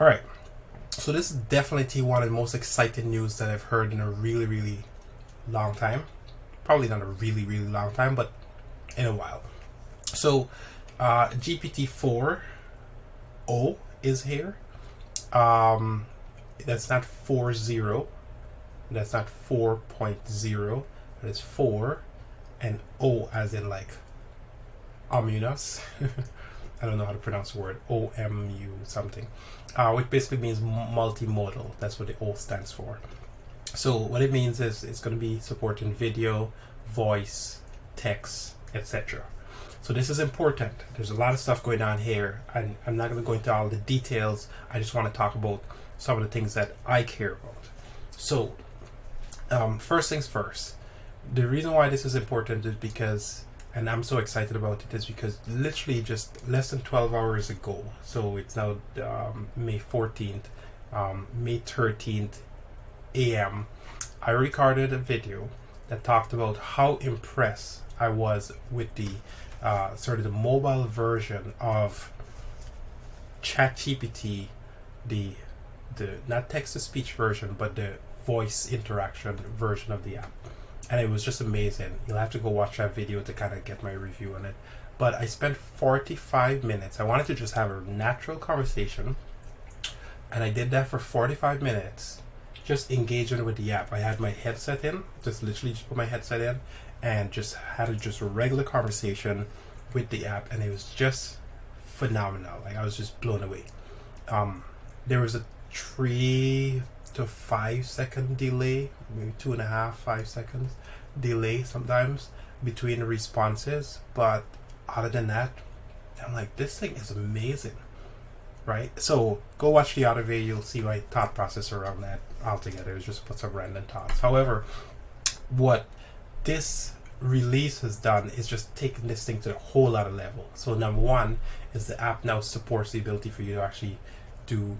All right. So this is definitely one of the most exciting news that I've heard in a really, really long time. Probably not a really, really long time, but in a while. So GPT-4o is here. That's not 4.0. That's not 4.0. But it's 4 and O as in like ominous. I don't know how to pronounce the word. OMU something. Which basically means multimodal. That's what the O stands for. So what it means is it's going to be supporting video, voice, text, etc. So this is important. There's a lot of stuff going on here, and I'm not going to go into all the details. I just want to talk about some of the things that I care about. So first things first. The reason why this is important is because, and I'm so excited about it, is because literally just less than 12 hours ago, so it's now May 14th, May 13th a.m., I recorded a video that talked about how impressed I was with the sort of the mobile version of ChatGPT, the not text-to-speech version, but the voice interaction version of the app. And it was just amazing. You'll have to go watch that video to kind of get my review on it. But I spent 45 minutes. I wanted to just have a natural conversation. And I did that for 45 minutes, just engaging with the app. I had my headset in, just literally just put my headset in and just had a regular conversation with the app. And it was just phenomenal. Like, I was just blown away. There was a 3 to 5 second delay, maybe 2.5, 5 seconds delay sometimes between the responses, but other than that, I'm like, this thing is amazing, right? So go watch the other video, you'll see my thought process around that altogether. It's just put some random thoughts. However, what this release has done is just taken this thing to a whole other level. So number one is the app now supports the ability for you to actually do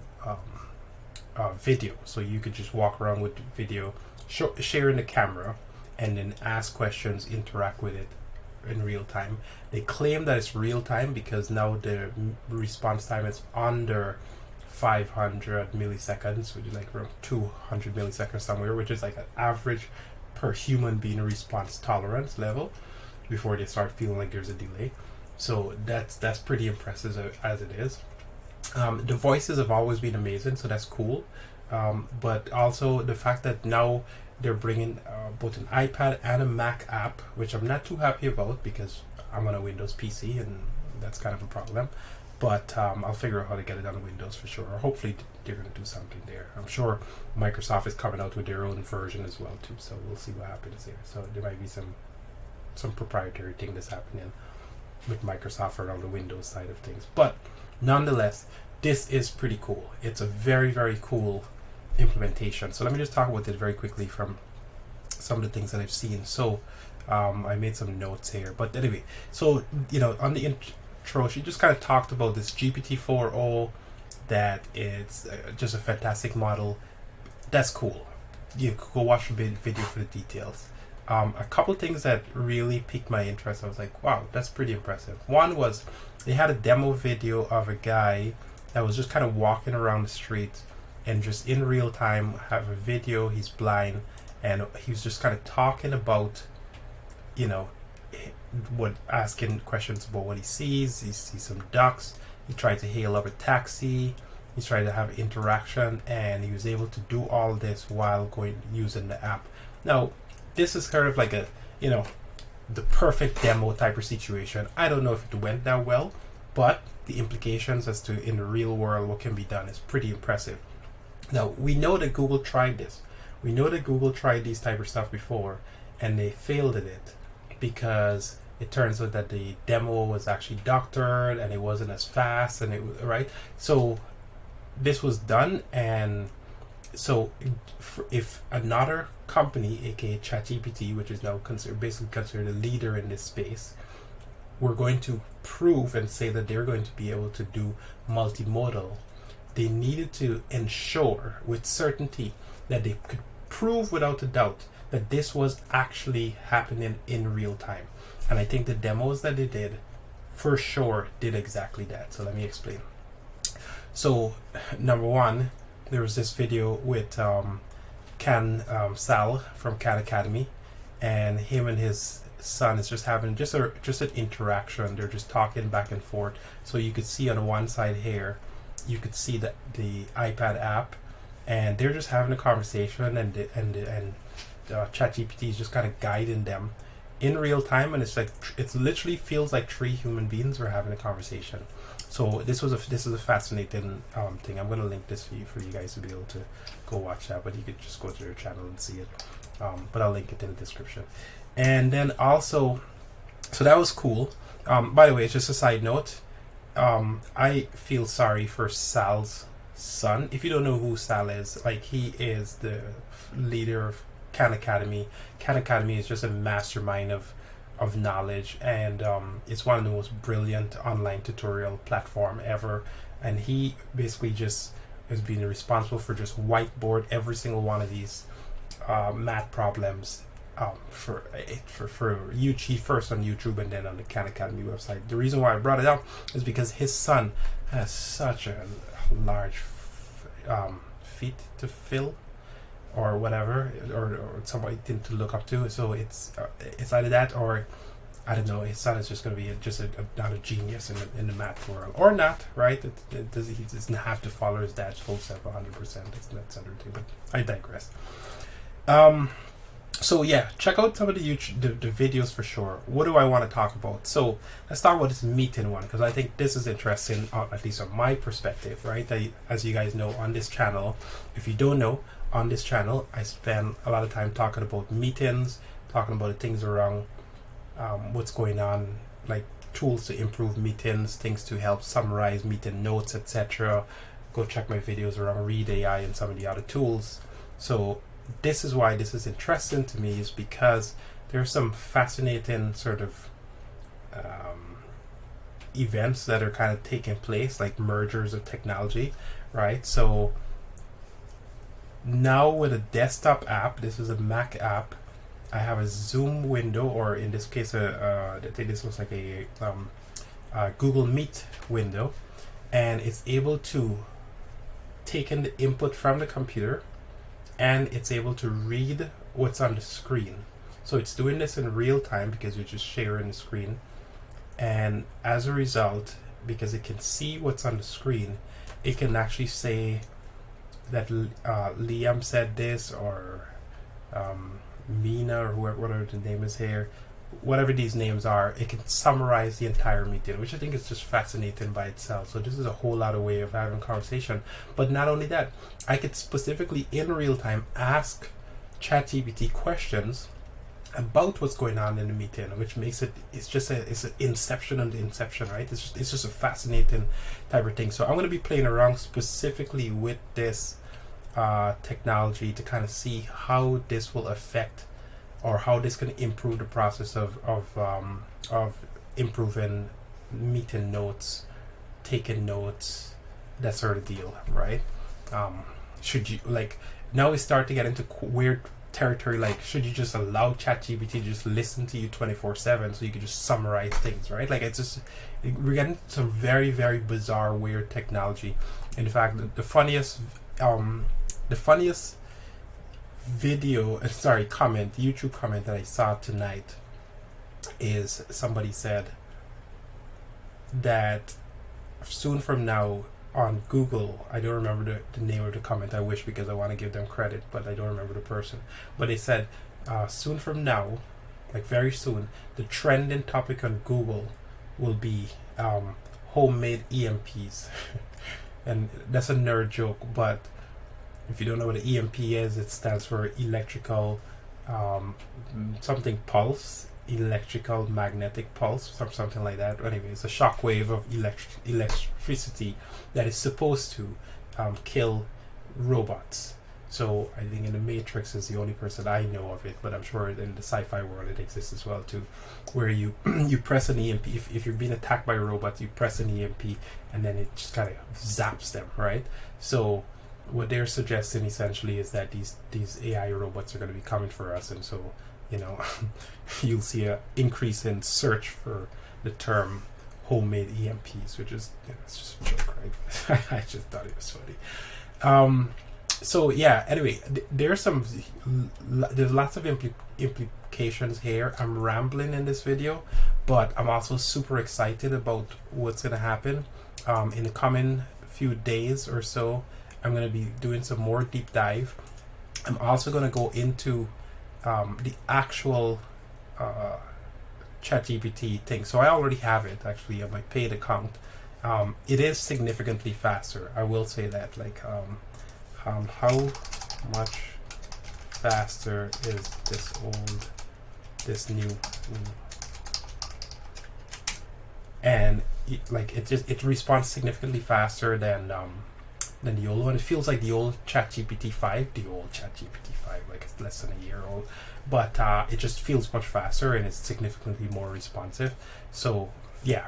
video. So you could just walk around with video, sharing the camera, and then ask questions, interact with it in real time. They claim that it's real time because now the response time is under 500 milliseconds, which is like around 200 milliseconds somewhere, which is like an average per human being response tolerance level before they start feeling like there's a delay. So that's pretty impressive as it is. The voices have always been amazing, so that's cool. But also the fact that now they're bringing both an iPad and a Mac app, which I'm not too happy about because I'm on a Windows PC and that's kind of a problem. But I'll figure out how to get it on Windows for sure. Or hopefully they're going to do something there. I'm sure Microsoft is coming out with their own version as well too, so we'll see what happens there. So there might be some proprietary thing that's happening with Microsoft around the Windows side of things. But nonetheless, this is pretty cool. It's a very, very cool implementation. So let me just talk about it very quickly from some of the things that I've seen. So I made some notes here. But anyway, so, on the intro, she just kind of talked about this GPT-4o, that it's just a fantastic model. That's cool. You could go watch the video for the details. A couple things that really piqued my interest. I was like, wow, that's pretty impressive. One was they had a demo video of a guy that was just kind of walking around the street and just in real time have a video. He's blind and he was just kind of talking about, asking questions about what he sees. He sees some ducks. He tried to hail up a taxi. He's trying to have interaction, and he was able to do all this while using the app. Now, this is kind of like the perfect demo type of situation. I don't know if it went that well, but the implications as to in the real world what can be done is pretty impressive. Now, we know that Google tried this. We know that Google tried these type of stuff before, and they failed at it because it turns out that the demo was actually doctored and it wasn't as fast, and right. So this was done, and so if another company, aka ChatGPT, which is now basically considered a leader in this space, were going to prove and say that they're going to be able to do multimodal, they needed to ensure with certainty that they could prove without a doubt that this was actually happening in real time. And I think the demos that they did for sure did exactly that. So let me explain. So, number one, there was this video with Sal from Khan Academy, and him and his son is just having just an interaction. They're just talking back and forth. So you could see on one side here, you could see the iPad app, and they're just having a conversation, and ChatGPT is just kind of guiding them in real time, and it's like it literally feels like three human beings are having a conversation. So this is a fascinating thing. I'm going to link this for you guys to be able to go watch that, but you could just go to their channel and see it. But I'll link it in the description. And then also, so that was cool. By the way, it's just a side note. I feel sorry for Sal's son. If you don't know who Sal is, like, he is the leader of Khan Academy. Khan Academy is just a mastermind of knowledge, and it's one of the most brilliant online tutorial platform ever. And he basically just has been responsible for just whiteboard every single one of these math problems for YouTube, first on YouTube and then on the Khan Academy website. The reason why I brought it up is because his son has such a large feat to fill, or whatever, or somebody to look up to. So it's either that, or I don't know, his son is just going to be not a genius in the math world, or not, right? He doesn't have to follow his dad's full step 100%. That's another thing, but I digress. So yeah, check out some of the videos for sure. What do I want to talk about? So let's talk about this meeting one, because I think this is interesting, at least from my perspective, right? As you guys know, on this channel, if you don't know, on this channel, I spend a lot of time talking about meetings, talking about the things around what's going on, like tools to improve meetings, things to help summarize meeting notes, etc. Go check my videos around Read AI and some of the other tools. So this is why this is interesting to me, is because there's some fascinating sort of events that are kind of taking place, like mergers of technology, right? So now with a desktop app, this is a Mac app, I have a Zoom window, or in this case, I think this looks like a Google Meet window, and it's able to take in the input from the computer, and it's able to read what's on the screen. So it's doing this in real time because you're just sharing the screen, and as a result, because it can see what's on the screen, it can actually say that Liam said this, or Mina, or whatever the name is here, whatever these names are, it can summarize the entire meeting, which I think is just fascinating by itself. So this is a whole lot of way of having conversation. But not only that, I could specifically in real time ask ChatGPT questions about what's going on in the meeting, which makes it's an inception on the inception, right? It's just a fascinating type of thing. So I'm going to be playing around specifically with this technology to kind of see how this will affect, or how this can improve the process of improving meeting notes, taking notes, that sort of deal, right? Should you, like, now we start to get into weird territory, like, should you just allow ChatGPT to just listen to you 24/7 so you can just summarize things, right? Like, it's just, we're getting some very, very bizarre, weird technology. In fact, the funniest YouTube comment that I saw tonight is somebody said that soon from now on Google, I don't remember the name of the comment, I wish, because I want to give them credit, but I don't remember the person, but they said soon from now, like very soon, the trending topic on Google will be homemade EMPs. And that's a nerd joke, but if you don't know what an EMP is, it stands for electrical something pulse, electrical magnetic pulse, or something like that. Anyway, it's a shock wave of electricity that is supposed to kill robots. So I think in the Matrix is the only person I know of it, but I'm sure in the sci-fi world it exists as well too, where you you press an EMP. If you're being attacked by a robot, you press an EMP and then it just kind of zaps them, right? So what they're suggesting essentially is that these AI robots are going to be coming for us, and so, you know, you'll see an increase in search for the term homemade EMPs, which is, it's just a joke, right? I just thought it was funny. So yeah, anyway, there's lots of implications here. I'm rambling in this video, but I'm also super excited about what's going to happen in the coming few days or so. I'm going to be doing some more deep dive. I'm also going to go into the actual ChatGPT thing. So I already have it actually on my paid account. It is significantly faster. I will say that. Like, how much faster is this new? And it responds significantly faster than the old one. It feels like the old ChatGPT-5, like it's less than a year old, but it just feels much faster and it's significantly more responsive. So yeah.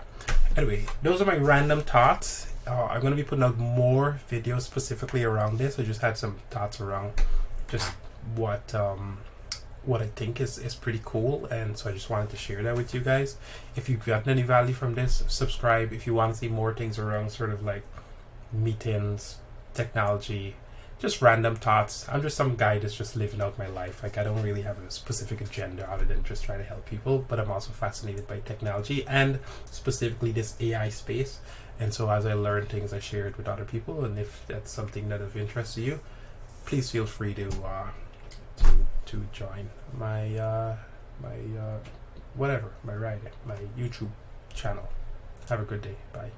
Anyway, those are my random thoughts. I'm going to be putting out more videos specifically around this. I just had some thoughts around just what I think is pretty cool, and so I just wanted to share that with you guys. If you've gotten any value from this, subscribe. If you want to see more things around sort of like meetings, technology, just random thoughts. I'm just some guy that's just living out my life. Like, I don't really have a specific agenda other than just trying to help people, but I'm also fascinated by technology and specifically this AI space. And so as I learn things, I share it with other people. And if that's something that of interest to you, please feel free to join my my YouTube channel. Have a good day. Bye.